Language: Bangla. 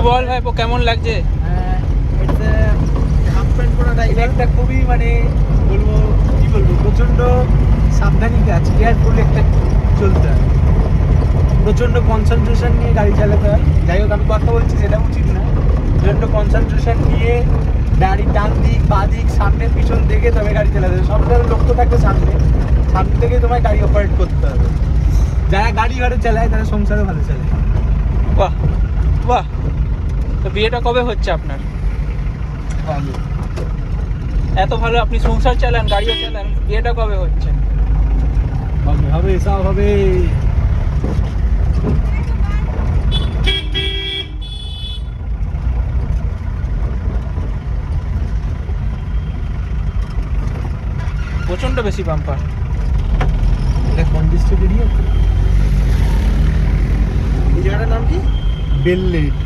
বল ভাইপো, কেমন লাগছে? হাফ প্যান্ট পরা ড্রাইভার, একটা খুবই মানে কি বলবো প্রচণ্ড সাবধানী কাজ, কেয়ারফুলি একটা চলতে হয়, প্রচণ্ড কনসেন্ট্রেশন নিয়ে গাড়ি চালাতে হয়। যাই হোক, আমি কথা বলছি সেটা উচিত না। প্রচণ্ড কনসেন্ট্রেশন নিয়ে গাড়ির ডান দিক বা দিক সামনে পিছন দেখে তবে গাড়ি চালাতে হবে। সবসময় লক্ষ্য থাকবে সামনে থেকে তোমায় গাড়ি অপারেট করতে হবে। যারা গাড়ি ভালো চালায় তারা সংসারও ভালো চালায়। বাহ বাহ। তো বিয়েটা কবে হচ্ছে আপনার? এত ভালো আপনি সংসার চালান, গাড়িও চালান, বিয়েটা কবে হচ্ছে? হবে হবে, সব হবে। প্রচন্ড বেশি বাম্পার। এটা কনজেস্টেড এরিয়া। এই জায়গাটার নাম কি? বেললেট।